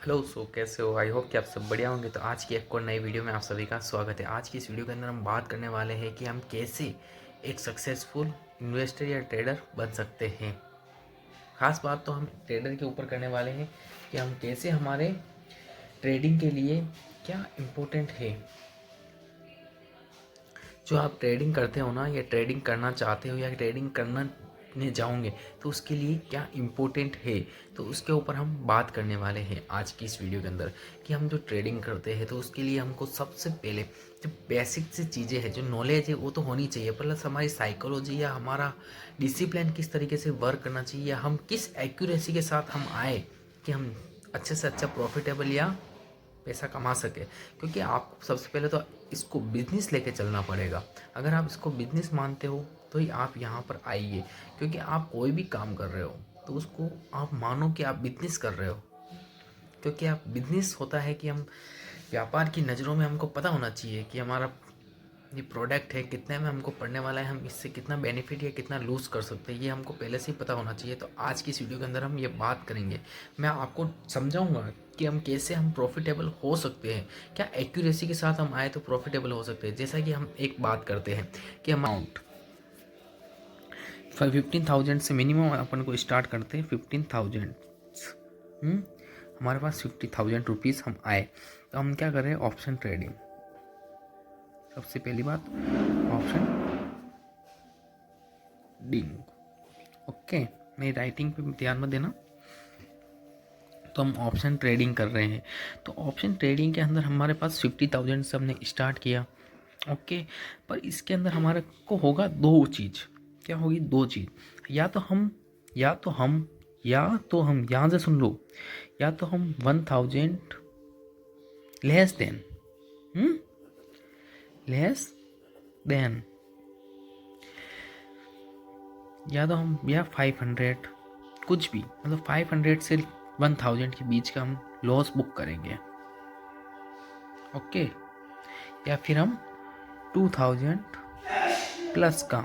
Hello कैसे हो। I hope कि आप सब बढ़िया होंगे। तो आज की एक और नई वीडियो में आप सभी का स्वागत है। आज की इस वीडियो के अंदर हम बात करने वाले हैं कि हम कैसे एक सक्सेसफुल इन्वेस्टर या ट्रेडर बन सकते हैं। खास बात तो हम ट्रेडर के ऊपर करने वाले हैं कि हम कैसे हमारे ट्रेडिंग के लिए क्या इम्पोर्टेंट है। जो आप ट्रेडिंग करते हो ना, या ट्रेडिंग करना चाहते हो, या ट्रेडिंग करना ने जाओगे, तो उसके लिए क्या इम्पोर्टेंट है, तो उसके ऊपर हम बात करने वाले हैं आज की इस वीडियो के अंदर। कि हम जो ट्रेडिंग करते हैं तो उसके लिए हमको सबसे पहले जो बेसिक सी चीज़ें हैं, जो नॉलेज है, वो तो होनी चाहिए। प्लस हमारी साइकोलॉजी या हमारा डिसिप्लिन किस तरीके से वर्क करना चाहिए, या हम किस एक्यूरेसी के साथ हम आए कि हम अच्छे से अच्छा प्रॉफिटेबल या पैसा कमा सके। क्योंकि आपको सबसे पहले तो इसको बिजनेस लेके चलना पड़ेगा। अगर आप इसको बिजनेस मानते हो तो ही आप यहाँ पर आइए। क्योंकि आप कोई भी काम कर रहे हो तो उसको आप मानो कि आप बिजनेस कर रहे हो। क्योंकि आप बिजनेस होता है कि हम व्यापार की नज़रों में हमको पता होना चाहिए कि हमारा ये प्रोडक्ट है कितने में हमको पड़ने वाला है, हम इससे कितना बेनिफिट या कितना लूज़ कर सकते हैं, ये हमको पहले से ही पता होना चाहिए। तो आज की इस वीडियो के अंदर हम ये बात करेंगे। मैं आपको समझाऊंगा कि हम कैसे हम प्रॉफिटेबल हो सकते हैं, क्या एक्यूरेसी के साथ हम आए तो प्रॉफिटेबल हो सकते हैं। जैसा कि हम एक बात करते हैं कि हम अमाउंट 15,000 से मिनिमम अपन को स्टार्ट करते हैं। 15,000 हमारे पास 50,000 रुपीज़ हम आए तो हम क्या कर रहे हैं, ऑप्शन ट्रेडिंग। सबसे पहली बात, ऑप्शन डिंग। ओके, मेरी राइटिंग पे ध्यान मत देना। तो हम ऑप्शन ट्रेडिंग कर रहे हैं। तो ऑप्शन ट्रेडिंग के अंदर हमारे पास 50,000 से हमने स्टार्ट किया। ओके, पर इसके अंदर हमारे को होगा दो चीज़। क्या होगी? दो चीज़। या तो हम यहाँ से सुन लो, या तो हम 1,000 लेस देन लेस देन या तो हम, या 500, कुछ भी, मतलब 500 से 1,000 के बीच का हम लॉस बुक करेंगे। ओके, या फिर हम 2,000 प्लस का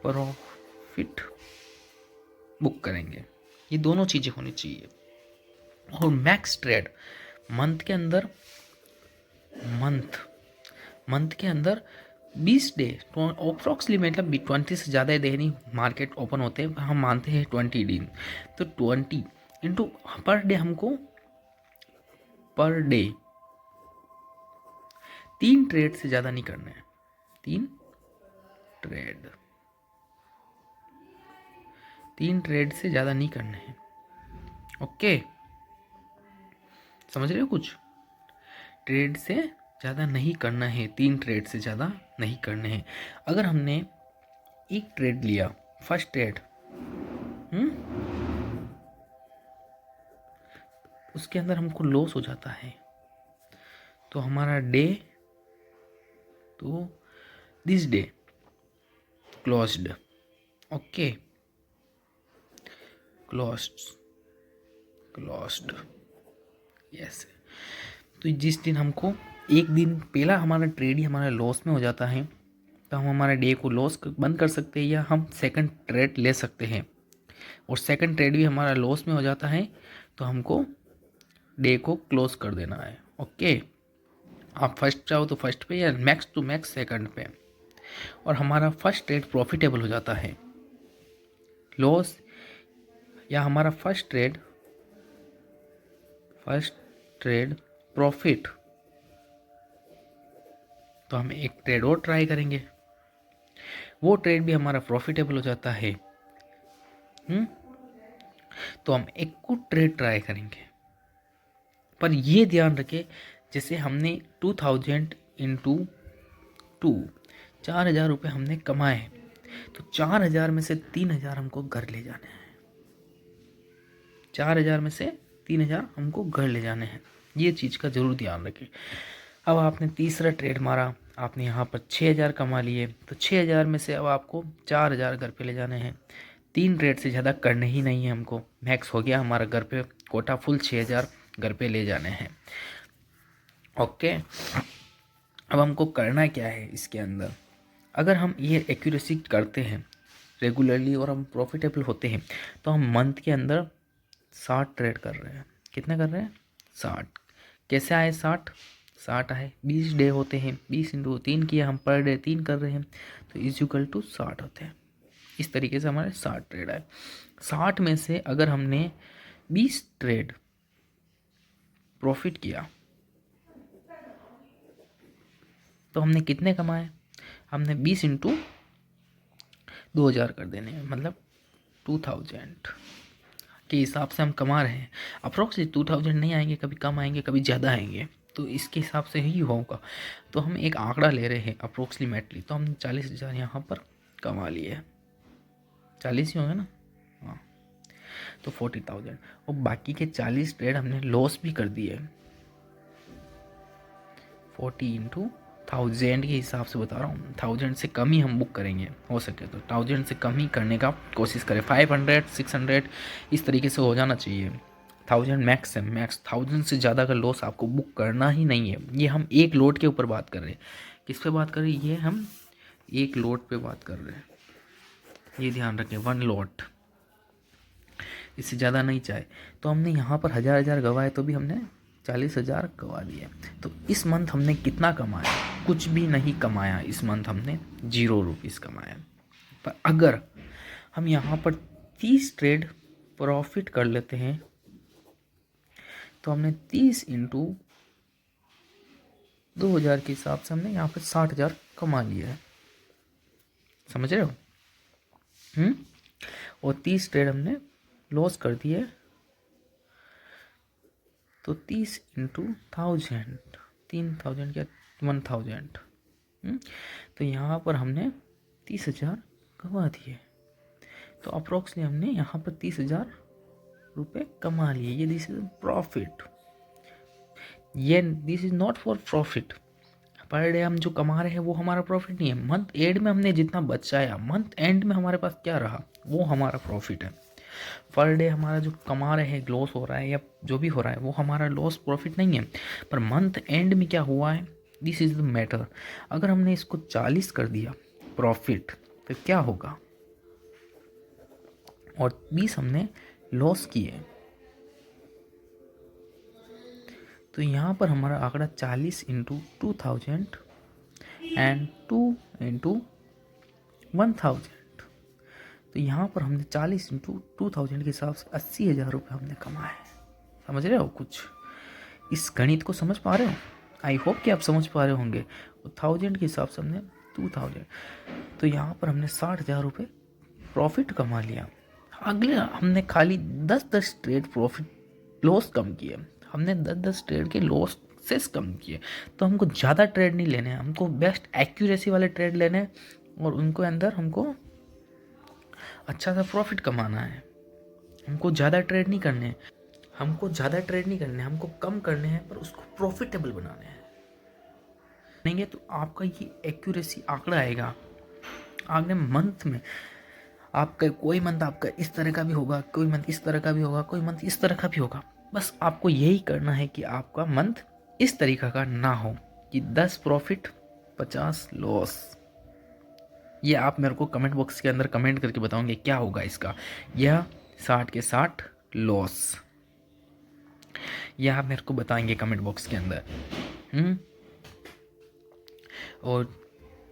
प्रॉफिट बुक करेंगे। ये दोनों चीज़ें होनी चाहिए। और मैक्स ट्रेड मंथ के अंदर, मंथ के अंदर 20 डे अप्रोक्सली, मतलब 20 से ज़्यादा डे नहीं मार्केट ओपन होते हैं, हम मानते हैं 20 दिन। तो 20 इंटू पर डे, हमको पर डे 3 ट्रेड से ज़्यादा नहीं करना है। 3 ट्रेड से ज़्यादा नहीं करने हैं। ओके, समझ रहे हो? कुछ ट्रेड से ज़्यादा नहीं करना है, 3 ट्रेड से ज़्यादा नहीं करने हैं। अगर हमने एक ट्रेड लिया, फर्स्ट ट्रेड, उसके अंदर हमको लॉस हो जाता है, तो हमारा डे, तो this day closed. Okay, closed yes. तो जिस दिन हमको एक दिन पहला हमारा ट्रेड ही हमारा लॉस में हो जाता है, तो हम हमारे डे को लॉस बंद कर सकते हैं, या हम सेकंड ट्रेड ले सकते हैं। और सेकंड ट्रेड भी हमारा लॉस में हो जाता है, तो हमको डे को क्लोज कर देना है। ओके, आप फर्स्ट चाहो तो फर्स्ट पे, या मैक्स टू मैक्स सेकंड पे। और हमारा फर्स्ट ट्रेड प्रॉफिटेबल हो जाता है, लॉस, या हमारा फर्स्ट ट्रेड प्रॉफिट, तो हम एक ट्रेड और ट्राई करेंगे, वो ट्रेड भी हमारा प्रॉफिटेबल हो जाता है। तो हम एक को ट्रेड ट्राई करेंगे। पर ये ध्यान रखें, जैसे हमने 2,000 इंटू 2, 4,000 रुपये हमने कमाए, तो 4,000 में से 3,000 हमको घर ले जाने हैं। 4,000 में से 3,000 हमको घर ले जाने हैं। ये चीज़ का ज़रूर ध्यान रखें। अब आपने तीसरा ट्रेड मारा, आपने यहाँ पर 6,000 कमा लिए, तो 6,000 में से अब आपको 4,000 घर पे ले जाने हैं। 3 ट्रेड से ज़्यादा करने ही नहीं है हमको, मैक्स हो गया हमारा घर पे कोटा फुल, 6,000 घर पे ले जाने हैं। ओके, अब हमको करना क्या है इसके अंदर? अगर हम ये एक्यूरेसी करते हैं रेगुलरली और हम प्रॉफिटेबल होते हैं, तो हम मंथ के अंदर 60 ट्रेड कर रहे हैं। कितना कर रहे हैं 60। कैसे आए 60 आए, 20 डे होते हैं, 20 इंटू 3 किया हम, पर डे 3 कर रहे हैं तो इज इक्वल टू 60 होते हैं। इस तरीके से हमारे 60 ट्रेड आए। 60 में से अगर हमने 20 ट्रेड प्रॉफिट किया तो हमने कितने कमाए, हमने 20 इंटू 2000 कर देने हैं, मतलब 2000 के हिसाब से हम कमा रहे हैं। अप्रोक्सीमेटली 2000 नहीं आएंगे, कभी कम आएंगे, कभी ज़्यादा आएंगे, तो इसके हिसाब से ही होगा। तो हम एक आंकड़ा ले रहे हैं अप्रोक्सीमेटली, तो हमने 40,000 यहाँ पर कमा लिए, 40 ही होंगे ना, हाँ, तो 40,000। और बाकी के 40 ट्रेड हमने लॉस भी कर दिए। 40 इंटू 1000 के हिसाब से बता रहा हूँ, 1000 से कम ही हम बुक करेंगे, हो सके तो 1000 से कम ही करने का कोशिश करें। 500 600 इस तरीके से हो जाना चाहिए। 1000 मैक्स है, मैक्स 1000 से ज़्यादा का लॉस आपको बुक करना ही नहीं है। ये हम एक लोड के ऊपर बात कर रहे हैं। किस पे बात कर रहे हैं, ये हम एक लोड पे बात कर रहे हैं, ये ध्यान रखें, 1 लोड, इससे ज़्यादा नहीं चाहे। तो हमने यहाँ पर 1000 गवाए तो भी हमने 40,000 गवा दिए। तो इस मंथ हमने कितना कमाया, कुछ भी नहीं कमाया। इस मंथ हमने 0 रुपीज़ कमाया। पर अगर हम यहाँ पर 30 ट्रेड प्रॉफिट कर लेते हैं तो हमने 30 इंटू 2000 के हिसाब से हमने यहाँ पर 60,000 कमा लिया है। समझ रहे हो? और 30 ट्रेड हमने लॉस कर दिए, तो 30 इंटू 1000, 3000 क्या 1000, तो यहाँ पर हमने 30,000 कमा दिए। तो अप्रोक्सली हमने यहाँ पर 30,000 रुपये कमा लिए। ये दिस इज प्रॉफिट, ये this is not for profit. Per day हम जो कमा रहे हैं वो हमारा प्रॉफिट नहीं है। मंथ एंड में हमने जितना बचाया, मंथ एंड में हमारे पास क्या रहा, वो हमारा प्रॉफिट है। पर डे हमारा जो कमा रहे हैं, लॉस हो रहा है या जो भी हो रहा है, वो हमारा लॉस प्रॉफिट नहीं है। पर मंथ एंड में क्या हुआ है, दिस इज द मैटर। अगर हमने इसको 40 कर दिया प्रॉफिट तो क्या होगा, और 20 हमने लॉस किए, तो यहाँ पर हमारा आंकड़ा 40 इंटू 2000 एंड 2 इंटू 1000। तो यहाँ पर हमने 40 इंटू 2000 के हिसाब से 80,000 रुपये हमने कमाए। समझ रहे हो कुछ, इस गणित को समझ पा रहे हो? आई होप कि आप समझ पा रहे होंगे। 1000 के हिसाब से हमने 2000, तो यहाँ पर हमने 60,000 रुपये प्रॉफिट कमा लिया। अगले हमने खाली 10-10 ट्रेड प्रॉफिट लॉस कम किए, हमने 10-10 ट्रेड के लॉसेस कम किए। तो हमको ज़्यादा ट्रेड नहीं लेने हैं, हमको बेस्ट एक्यूरेसी वाले ट्रेड लेने हैं और उनको अंदर हमको अच्छा सा प्रॉफिट कमाना है। हमको ज़्यादा ट्रेड नहीं करने हैं, हमको कम करने हैं, पर उसको प्रॉफिटेबल बनाने हैं। नहीं तो आपका ये एक्यूरेसी आंकड़ा आएगा। अगले मंथ में आपका कोई मंथ आपका इस तरह का भी होगा, कोई मंथ इस तरह का भी होगा, कोई मंथ इस तरह का भी होगा। बस आपको यही करना है कि आपका मंथ इस तरीका का ना हो कि 10 प्रॉफिट 50 लॉस। ये आप मेरे को कमेंट बॉक्स के अंदर कमेंट करके बताओगे क्या होगा इसका। यह 60 के 60 लॉस, यह आप मेरे को बताएंगे कमेंट बॉक्स के अंदर।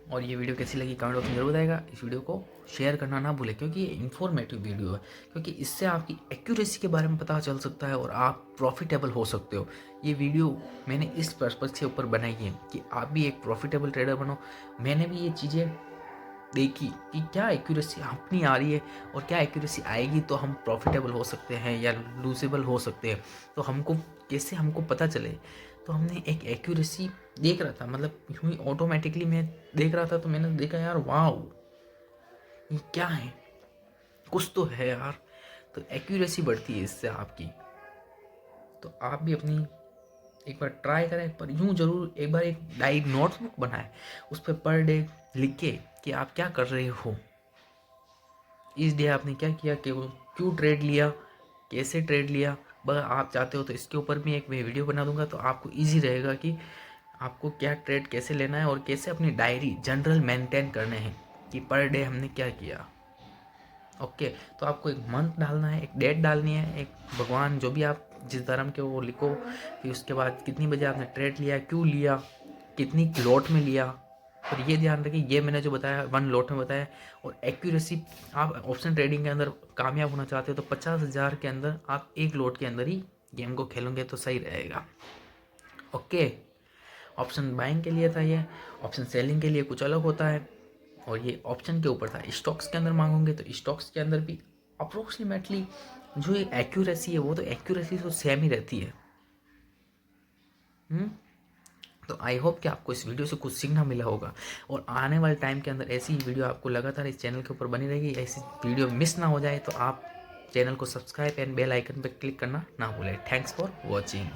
और ये वीडियो कैसी लगी कमेंट बॉक्स में जरूर बताएगा। इस वीडियो को शेयर करना ना भूलें, क्योंकि ये इन्फॉर्मेटिव वीडियो है, क्योंकि इससे आपकी एक्यूरेसी के बारे में पता चल सकता है और आप प्रॉफिटेबल हो सकते हो। ये वीडियो मैंने इस पर्पज़ के ऊपर बनाई है कि आप भी एक प्रॉफिटेबल ट्रेडर बनो। मैंने भी ये चीज़ें देखी कि क्या एक्यूरेसी अपनी आ रही है और क्या एक्यूरेसी आएगी तो हम प्रॉफिटेबल हो सकते हैं या लूजेबल हो सकते हैं। तो हमको कैसे हमको पता चले, तो हमने एक एक्यूरेसी देख रहा था, मतलब यूँ ही ऑटोमेटिकली मैं देख रहा था, तो मैंने देखा यार वाह ये क्या है, कुछ तो है यार। तो एक्यूरेसी बढ़ती है इससे आपकी। तो आप भी अपनी एक बार ट्राई करें, पर यूँ जरूर एक बार एक डायरी नोटबुक बनाएं, उस पर डे लिखे कि आप क्या कर रहे हो, इस डे आपने क्या किया, क्यों ट्रेड लिया, कैसे ट्रेड लिया। अगर आप चाहते हो तो इसके ऊपर भी एक वीडियो बना दूंगा, तो आपको इजी रहेगा कि आपको क्या ट्रेड कैसे लेना है और कैसे अपनी डायरी जनरल मेंटेन करने हैं कि पर डे हमने क्या किया। ओके, तो आपको एक मंथ डालना है, एक डेट डालनी है, एक भगवान जो भी आप जिस धर्म के वो लिखो। फिर उसके बाद कितनी बजे आपने ट्रेड लिया, क्यों लिया, कितनी लॉट में लिया। और ये ध्यान रखिए, ये मैंने जो बताया 1 लॉट में बताया। और एक्यूरेसी, आप ऑप्शन ट्रेडिंग के अंदर कामयाब होना चाहते हो तो 50,000 के अंदर आप 1 लॉट के अंदर ही गेम को खेलोगे तो सही रहेगा। ओके, ऑप्शन बाइंग के लिए था ये, ऑप्शन सेलिंग के लिए कुछ अलग होता है। और ये ऑप्शन के ऊपर था। स्टॉक्स के अंदर मांगोगे तो स्टॉक्स के अंदर भी अप्रोक्सीमेटली जो ये एक्यूरेसी है वो तो एक्यूरेसी तो सेम ही रहती है। तो आई होप कि आपको इस वीडियो से कुछ सीखना मिला होगा। और आने वाले टाइम के अंदर ऐसी वीडियो आपको लगातार इस चैनल के ऊपर बनी रहेगी। ऐसी वीडियो मिस ना हो जाए तो आप चैनल को सब्सक्राइब एंड बेल आइकन पर क्लिक करना ना भूलें। Thanks for watching.